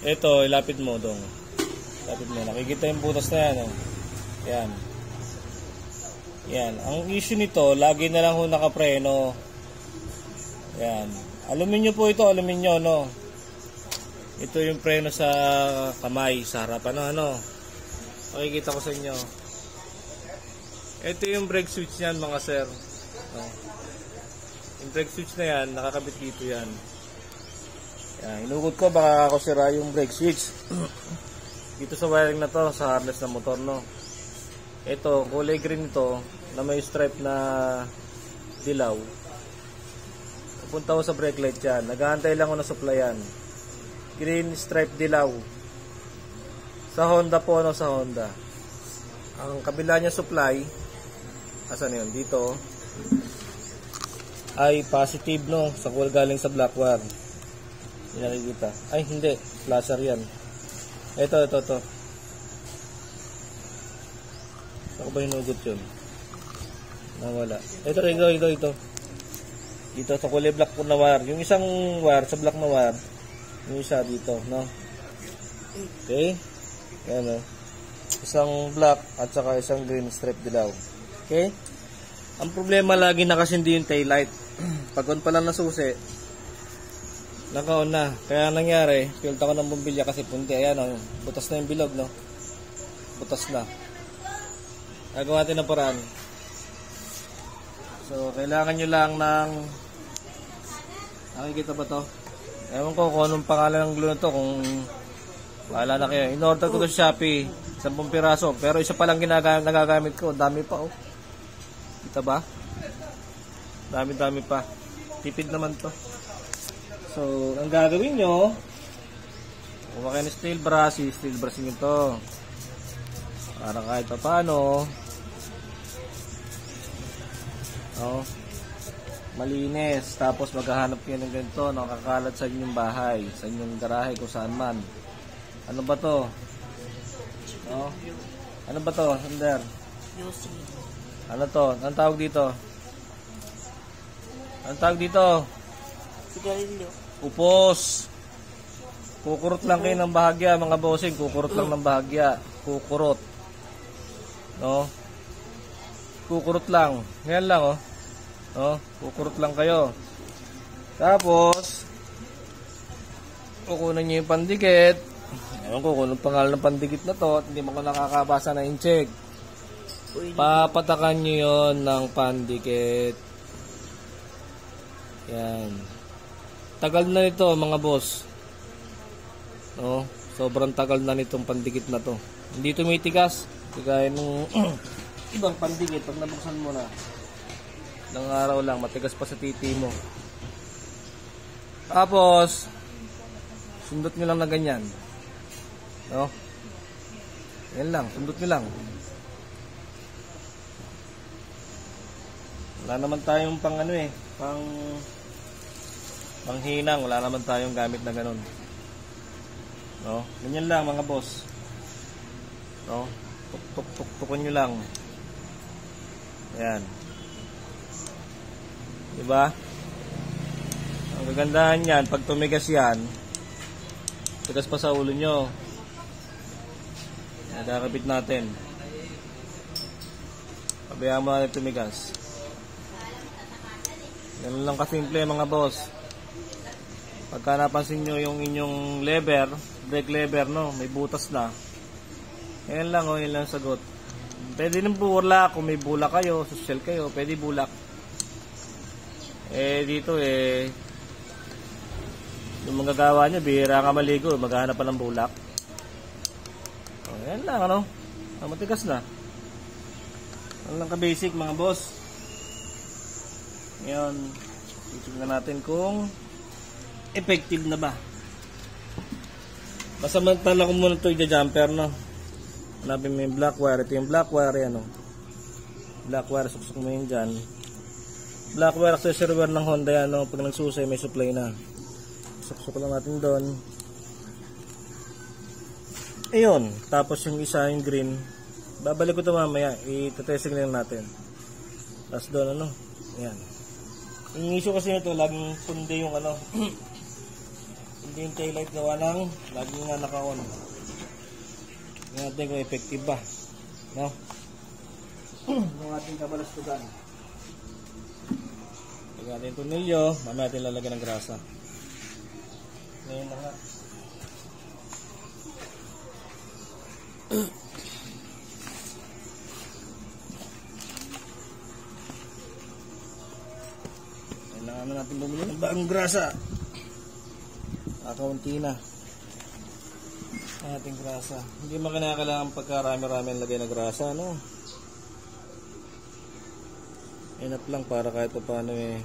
Ito, ilapit mo dong. Lapit mo. Nakikita yung butas na yan. Oh. Yan. Yan. Ang issue nito, lagi na lang ho nakapreno. Yan. Aluminyo po ito, aluminyo, no. Ito yung preno sa kamay, sa harapan, ano. Makikita ko sa inyo. Ito yung brake switch niyan, mga sir. No. Yung brake switch na yan, nakakabit dito yan. Yan, inukot ko, baka ako sira yung brake switch. Dito sa wiring na to, sa harness ng motor, no. Ito, kulay green ito, na may stripe na dilaw. Pupunta ko sa brake light yan. Naghahantay lang ako na supply yan. Green stripe dilaw. Sa Honda po, no, sa Honda. Ang kabila niya supply, asan yun? Dito, ay positive, no, sa galing sa black wire. Hindi nakikita. Ay, hindi. Flasher yan. Ito. Ako ba hinugot yun? Nawala. Ito. Dito sa kulay black na wire. Yung isang wire sa black na wire. Yung isa dito, no? Okay? Yan, no? Isang black at saka isang green stripe dilaw. Okay? Ang problema lagi nakasindi yung taillight. Pag on pa lang na susi, naka-on na. Kaya nangyari, pilta ko ng bumbilya kasi pundi. Ayan, no? Butas na yung bilog, no? Butas na. Gagawa natin ng paraan. So, kailangan nyo lang ng... Nakikita ba to? Ewan ko kung anong pangalan ng glue na to. Kung wala na kayo. In-order ko to sa Shopee. 10 piraso. Pero isa pa lang nagagamit ko. Dami pa, oh. Kita ba? Dami pa. Tipid naman to. So, ang gagawin nyo, kung kayo ng steel brush nyo to. Para kahit pa paano, oh, malinis. Tapos maghahanap kayo ng ganito, nakakalat sa inyong bahay, sa inyong garahe, kung saan man. Ano ba to? Oh, ano ba to, Sander? Ano to? Anong tawag dito? Anong tawag dito? Sigarilyo. Upos. Kukurot lang kayo ng bahagya, mga bossing. Kukurot lang ng bahagya. Kukurot. No? Kukurot lang. Ngayon lang, oh. No? Kukurot lang kayo. Tapos, kukunan nyo yung pandikit. Ewan ko kung anong pangalan ng pandikit na to at hindi mo ko nakakabasa na in-check. Papatakan nyo yon ng pandikit. Yan. Tagal na nito, mga boss. No? Sobrang tagal na nitong pandikit na to. Hindi tumitigas. Kagaya nung ibang pandikit, pag nabuksan mo na, ilang araw lang, matigas pa sa titi mo. Tapos, sundot nyo lang na ganyan. No? Yan lang, sundot nyo lang. Wala naman tayong pang ano eh, panghinang, wala naman tayong gamit na ganun. No? Ganyan lang, mga boss. No? Tuk-tuk-tuk-tukon nyo lang. Ayan. Diba? Ang kagandahan yan, pag tumigas yan, tigas pa sa ulo nyo. Nakakabit natin. Pabayaan mo natin tumigas. Ganun lang kasimple, mga boss. Pagka napansin nyo yung inyong lever, brake lever, no, may butas na. Yan lang, oh, yan lang sagot. Pwede nang bulak, kung may bulak kayo, social kayo, pwede bulak. Dito yung magagawa nyo, bihira ka maligo, maghahanap pa ng bulak. Oh, yan lang, ano, matigas na. Yan lang ka-basic, mga boss. Ngayon, titignan natin kung effective na ba. Pasamantala ko muna ito i-jumper, no. Hanapin mo yung black wire. Ito yung black wire, yan, no. Black wire, suksok mo yun dyan. Black wire, accessory wire ng Honda, yan, no. Pag nagsusay, may supply na. Suksok lang natin doon. Ayun. Tapos yung isa, yung green. Babalik ko ito mamaya. I-testing lang natin. Tapos doon, ano. Yan. Yung issue kasi nito, laging pundi yung ano. Pundi Hindi yung taillight gawa ng lagi nga naka-on. Tingnan natin kung effective ba. No? Yung ating kabalastugan. Tingnan natin yung tunilyo. Mamaya natin lalagyan ng grasa. Ngayon na nga. Kailangan natin bumili ng bagong grasa. Kaunti na ang ating grasa. Hindi mo kailangan pagkarami-rami ang lagay na grasa, no? Enough lang para kahit pa paano eh.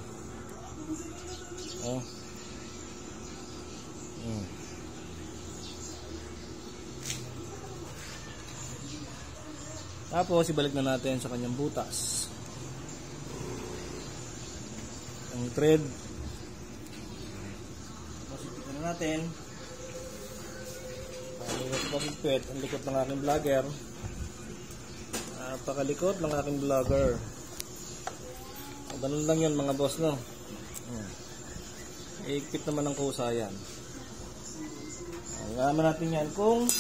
Oh. Tapos ibalik na natin sa kanyang butas ang thread. Masipitan na natin pagpipit ang likot ng aking vlogger. Napakalikot ng aking vlogger. Ganun lang yun mga boss, no? Iikpit naman ng kusa yan. Alaman natin yan kung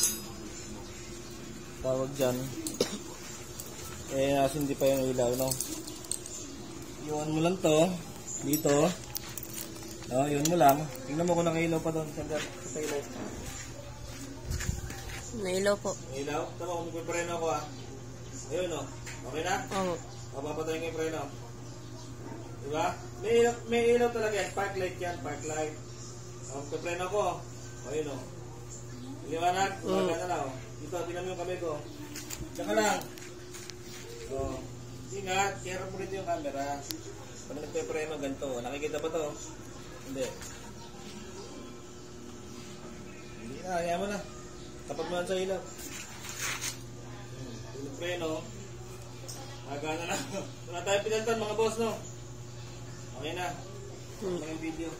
tawag dyan nasa hindi pa yung ilaw, no? Iwan mo lang to dito. No, iwan mo lang. Tingnan mo kung nakailaw pa doon sa ilaw. Nailaw po. Ilaw? Tama, kung may preno ako ayun, no? Okay na? Oo. Papapatayin ko yung preno. Diba? May ilaw talaga yan. Park light yan. Park light. Kung preno ko, ayun, no? Liwanag? Gumagana na, oh. Dito, tingnan mo yung kamay ko. Tsaka lang. So, ingat. Kaya mo rin yung camera. Pag nagpe-preno, ganito. Nakikita ba to? Hindi. Hindi na. Kaya mo na. Tapat mo lang sa ilaw. Yung preno. Agana na. Wala tayo pinantan mga boss, no? Okay na. Mga video.